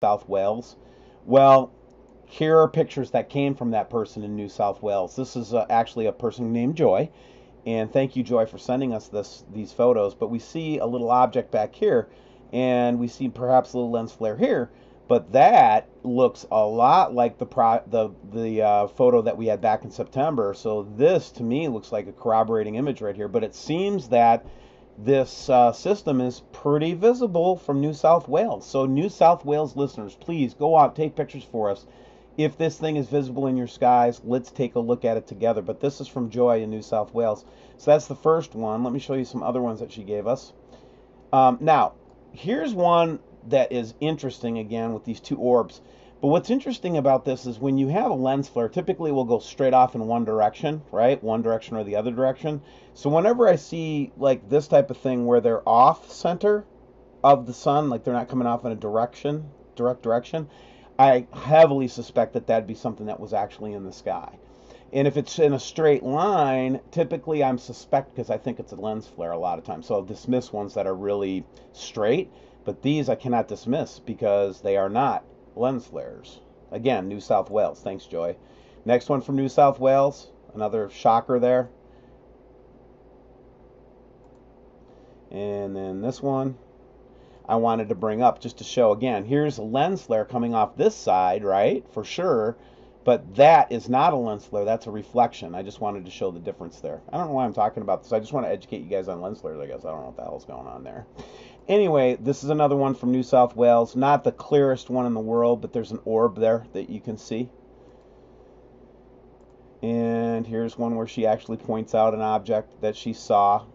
South Wales. Well, here are pictures that came from that person in New South Wales. This is actually a person named Joy, and thank you, Joy, for sending us these photos. But we see a little object back here, and we see perhaps a little lens flare here. But that looks a lot like the photo that we had back in September. So this, to me, looks like a corroborating image right here. But it seems that this system is pretty visible from New South Wales. So New South Wales listeners, please go out, take pictures for us. If this thing is visible in your skies, let's take a look at it together. But this is from Joy in New South Wales. So that's the first one. Let me show you some other ones that she gave us. Now, here's one that is interesting again with these two orbs. But what's interesting about this is when you have a lens flare, typically it will go straight off in one direction, right? One direction or the other direction. So whenever I see like this type of thing where they're off center of the sun, like they're not coming off in a direct direction, I heavily suspect that that'd be something that was actually in the sky. And if it's in a straight line, typically I'm suspect because I think it's a lens flare a lot of times. So I'll dismiss ones that are really straight, but these I cannot dismiss because they are not lens flares. Again, New South Wales. Thanks, Joy. Next one from New South Wales. Another shocker there. And then this one I wanted to bring up just to show again. Here's a lens flare coming off this side, right? For sure. But that is not a lens flare. That's a reflection. I just wanted to show the difference there. I don't know why I'm talking about this. I just want to educate you guys on lens flares, I guess. I don't know what the hell's going on there. Anyway, this is another one from New South Wales. Not the clearest one in the world, but there's an orb there that you can see. And here's one where she actually points out an object that she saw.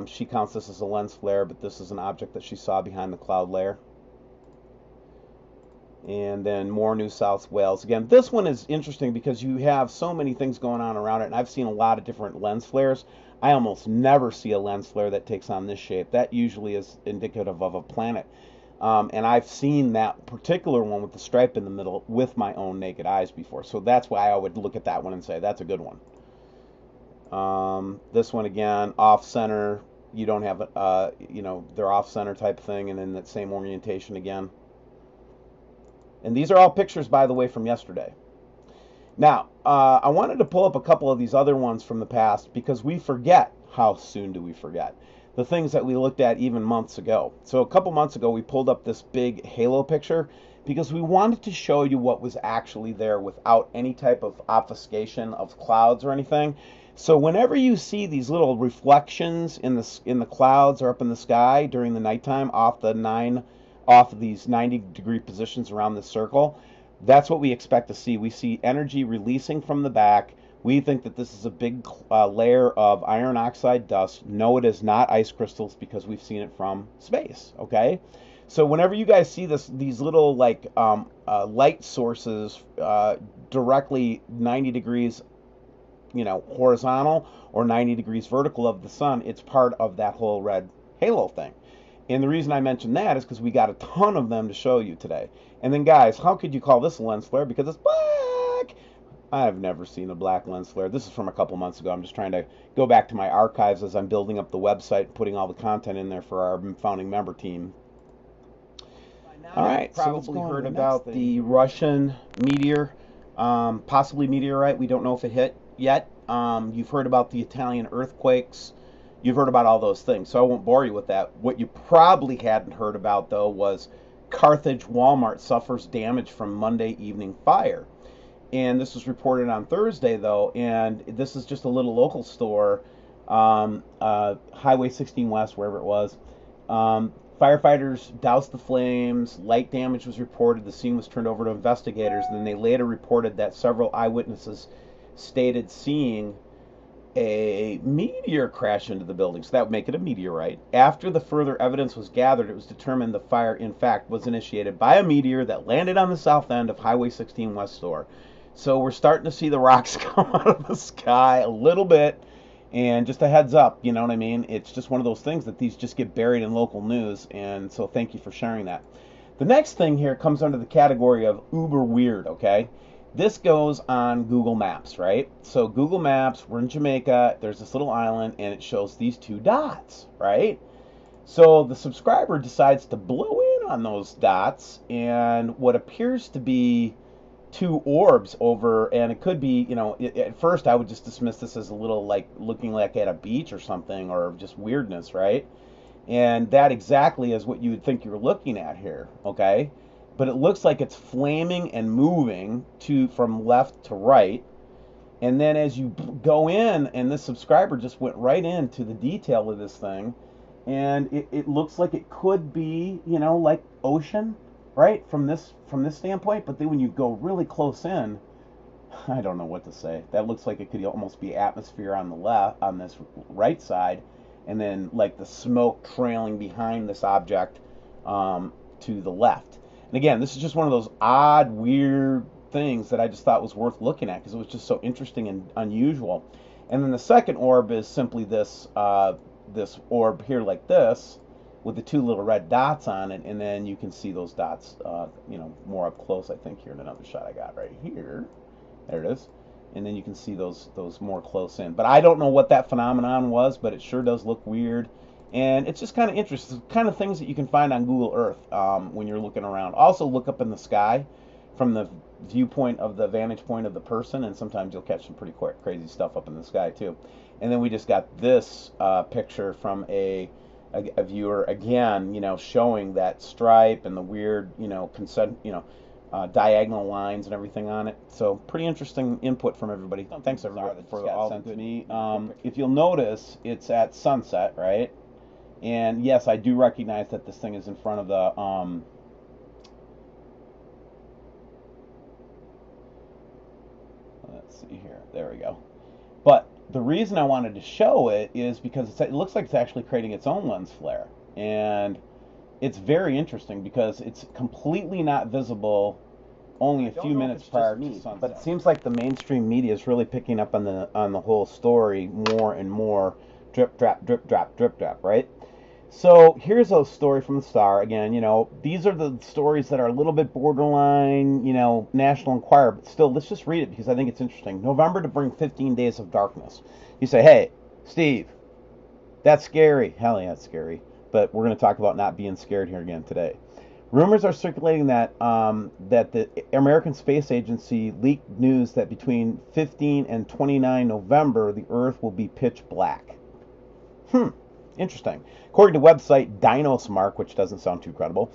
She counts this as a lens flare, but this is an object that she saw behind the cloud layer. And then more New South Wales. Again, this one is interesting because you have so many things going on around it, and I've seen a lot of different lens flares. I almost never see a lens flare that takes on this shape. That usually is indicative of a planet. And I've seen that particular one with the stripe in the middle with my own naked eyes before. So that's why I would look at that one and say, that's a good one. This one again, off center. You don't have, they're off center type thing, and then that same orientation again. And these are all pictures, by the way, from yesterday. Now, I wanted to pull up a couple of these other ones from the past because we forget. How soon do we forget? The things that we looked at even months ago. So a couple months ago, we pulled up this big halo picture because we wanted to show you what was actually there without any type of obfuscation of clouds or anything. So whenever you see these little reflections in the clouds or up in the sky during the nighttime off of these 90-degree positions around this circle, that's what we expect to see. We see energy releasing from the back. We think that this is a big layer of iron oxide dust. No, it is not ice crystals because we've seen it from space, okay? So whenever you guys see these little like light sources directly 90 degrees horizontal or 90 degrees vertical of the sun, it's part of that whole red halo thing. And the reason I mention that is because we got a ton of them to show you today. And then guys, how could you call this a lens flare? Because it's black. I've never seen a black lens flare. This is from a couple months ago. I'm just trying to go back to my archives as I'm building up the website, putting all the content in there for our founding member team. All right, so probably heard about the Russian meteor, possibly meteorite. We don't know if it hit yet. You've heard about the Italian earthquakes. You've heard about all those things, so I won't bore you with that. What you probably hadn't heard about, though, was Carthage Walmart suffers damage from Monday evening fire. And this was reported on Thursday, though, and this is just a little local store, Highway 16 West, wherever it was. Firefighters doused the flames. Light damage was reported. The scene was turned over to investigators, and then they later reported that several eyewitnesses stated seeing a meteor crash into the building, so that would make it a meteorite. After the further evidence was gathered, it was determined the fire, in fact, was initiated by a meteor that landed on the south end of Highway 16 West store. So we're starting to see the rocks come out of the sky a little bit, and just a heads up, you know what I mean? It's just one of those things that these just get buried in local news, and so thank you for sharing that. The next thing here comes under the category of uber weird, okay? This goes on Google Maps, right? So Google Maps, we're in Jamaica, there's this little island, and it shows these two dots, right? So the subscriber decides to blow in on those dots and what appears to be two orbs over, and it could be, at first I would just dismiss this as a little like looking like at a beach or something, or just weirdness, right? And that exactly is what you would think you're looking at here, okay? But it looks like it's flaming and moving from left to right. And then as you go in, and this subscriber just went right into the detail of this thing, and it looks like it could be, like ocean, right? From this standpoint. But then when you go really close in, I don't know what to say. That looks like it could almost be atmosphere on the left, on this right side, and then like the smoke trailing behind this object to the left. And again, this is just one of those odd, weird things that I just thought was worth looking at because it was just so interesting and unusual. And then the second orb is simply this this orb here like this with the two little red dots on it, and then you can see those dots more up close, I think, here in another shot I got right here. There it is. And then you can see those more close in. But I don't know what that phenomenon was, but it sure does look weird. And it's just kind of interesting. Kind of things that you can find on Google Earth when you're looking around. Also look up in the sky from the viewpoint of the vantage point of the person, and sometimes you'll catch some pretty crazy stuff up in the sky too. And then we just got this picture from a viewer again, showing that stripe and the weird, diagonal lines and everything on it. So pretty interesting input from everybody. Thanks everybody for all sent to me. If you'll notice, it's at sunset, right? And yes, I do recognize that this thing is in front of the let's see here. There we go. But the reason I wanted to show it is because it looks like it's actually creating its own lens flare. And it's very interesting because it's completely not visible only a few minutes prior to sunset. But it seems like the mainstream media is really picking up on the whole story more and more. Drip, drop, drip, drop, drip, drop, right? So here's a story from the Star. Again, these are the stories that are a little bit borderline, National Enquirer, but still, let's just read it because I think it's interesting. November to bring 15 days of darkness. You say, hey, Steve, that's scary. Hell yeah, it's scary. But we're going to talk about not being scared here again today. Rumors are circulating that that the American Space Agency leaked news that between 15 and 29 November, the Earth will be pitch black. Interesting. According to website Dinosmark, which doesn't sound too credible,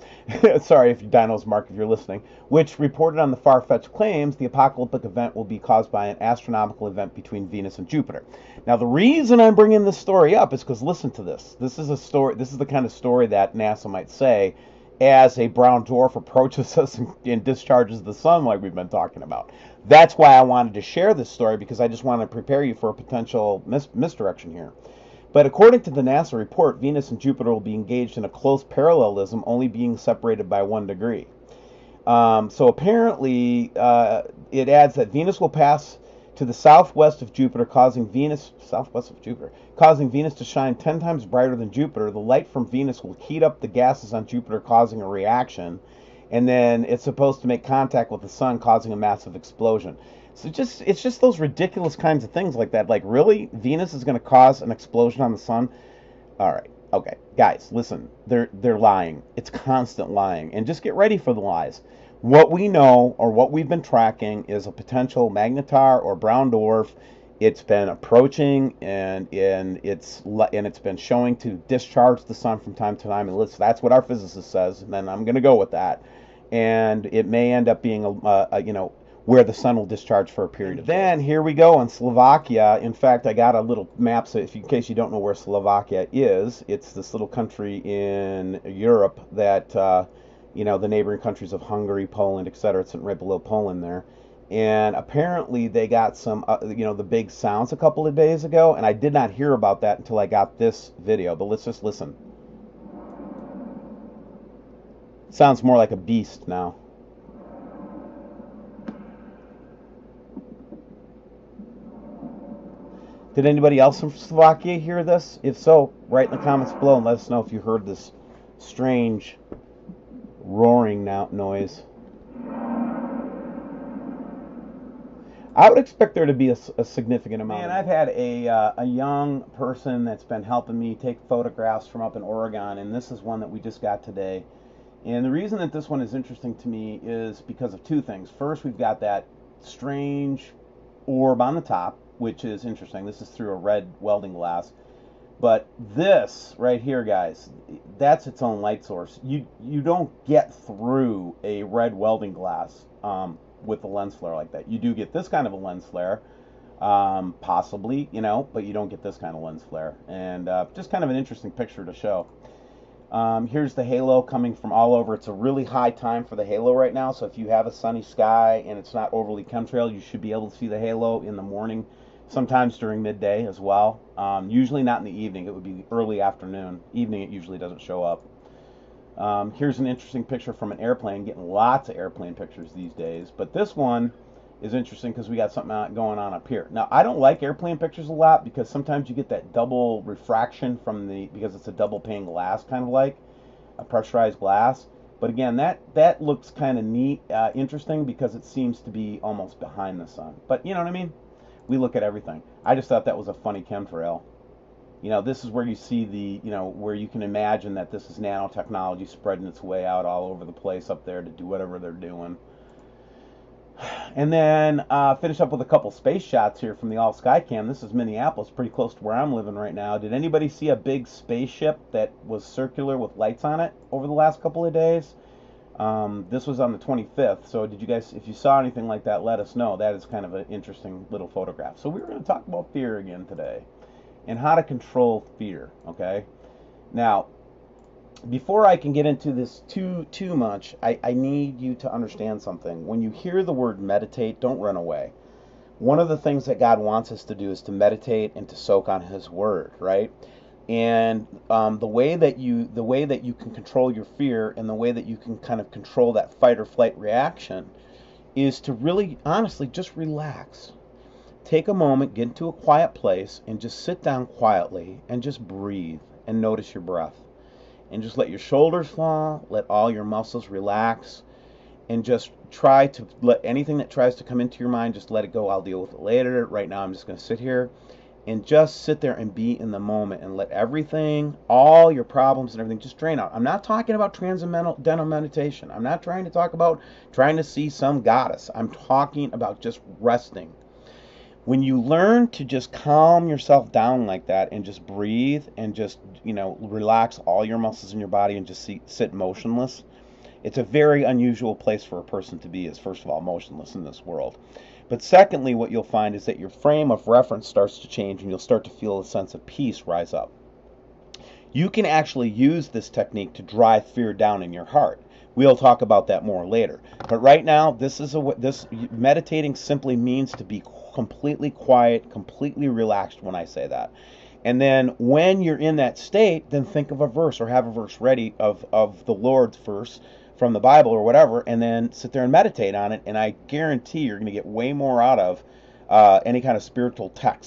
sorry if Dinosmark if you're listening, which reported on the far-fetched claims the apocalyptic event will be caused by an astronomical event between Venus and Jupiter. Now, the reason I'm bringing this story up is because listen to this. This is a story. This is the kind of story that NASA might say as a brown dwarf approaches us and discharges the sun, like we've been talking about. That's why I wanted to share this story, because I just want to prepare you for a potential misdirection here. But according to the NASA report, Venus and Jupiter will be engaged in a close parallelism, only being separated by 1 degree. So apparently, it adds that Venus will pass to the southwest of Jupiter, causing Venus to shine 10 times brighter than Jupiter. The light from Venus will heat up the gases on Jupiter, causing a reaction, and then it's supposed to make contact with the sun, causing a massive explosion. So it's just those ridiculous kinds of things like that. Like, really? Venus is going to cause an explosion on the sun? All right. Okay. Guys, listen. They're lying. It's constant lying. And just get ready for the lies. What we know, or what we've been tracking, is a potential magnetar or brown dwarf. It's been approaching, and it's been showing to discharge the sun from time to time. And that's what our physicist says, and then I'm going to go with that. And it may end up being where the sun will discharge for a period of time. Then here we go in Slovakia. In fact, I got a little map, so in case you don't know where Slovakia is, it's this little country in Europe that the neighboring countries of Hungary, Poland, etc. It's right below Poland there. And apparently they got some, the big sounds a couple of days ago, and I did not hear about that until I got this video. But let's just listen. Sounds more like a beast now. Did anybody else from Slovakia hear this? If so, write in the comments below and let us know if you heard this strange roaring noise. I would expect there to be a significant amount. Man, I've had a young person that's been helping me take photographs from up in Oregon, and this is one that we just got today. And the reason that this one is interesting to me is because of two things. First, we've got that strange orb on the top, which is interesting. This is through a red welding glass. But this right here, guys, that's its own light source. You don't get through a red welding glass with a lens flare like that. You do get this kind of a lens flare, possibly, but you don't get this kind of lens flare. And just kind of an interesting picture to show. Here's the halo coming from all over. It's a really high time for the halo right now, so if you have a sunny sky and it's not overly chemtrailed, you should be able to see the halo in the morning, sometimes during midday as well. Usually not in the evening. It would be early afternoon. Evening it usually doesn't show up. Here's an interesting picture from an airplane. Getting lots of airplane pictures these days, but this one is interesting because we got something going on up here. Now, I don't like airplane pictures a lot because sometimes you get that double refraction because it's a double pane glass, kind of like a pressurized glass. But again, that looks kind of neat, interesting, because it seems to be almost behind the sun. But you know what I mean? We look at everything. I just thought that was a funny chemtrail. This is where you see where you can imagine that this is nanotechnology spreading its way out all over the place up there to do whatever they're doing. And then finish up with a couple space shots here from the All Sky Cam. This is Minneapolis, pretty close to where I'm living right now. Did anybody see a big spaceship that was circular with lights on it over the last couple of days? This was on the 25th, so did you guys, if you saw anything like that, let us know. That is kind of an interesting little photograph. So we were going to talk about fear again today and how to control fear, okay? Now, before I can get into this too much, I need you to understand something. When you hear the word meditate, don't run away. One of the things that God wants us to do is to meditate and to soak on His Word, right? And the way that you can control your fear and the way that you can kind of control that fight or flight reaction is to really, honestly, just relax. Take a moment, get into a quiet place, and just sit down quietly and just breathe and notice your breath. And just let your shoulders fall, let all your muscles relax, and just try to let anything that tries to come into your mind, just let it go. I'll deal with it later. Right now I'm just going to sit here and just sit there and be in the moment and let everything, all your problems and everything, just drain out. I'm not talking about transcendental meditation. I'm not trying to talk about trying to see some goddess. I'm talking about just resting. When you learn to just calm yourself down like that and just breathe and just, relax all your muscles in your body and just sit motionless, it's a very unusual place for a person to be, is first of all motionless in this world. But secondly, what you'll find is that your frame of reference starts to change and you'll start to feel a sense of peace rise up. You can actually use this technique to drive fear down in your heart. We'll talk about that more later. But right now, this meditating simply means to be completely quiet, completely relaxed when I say that. And then when you're in that state, then think of a verse or have a verse ready of the Lord's verse from the Bible or whatever, and then sit there and meditate on it. And I guarantee you're going to get way more out of any kind of spiritual text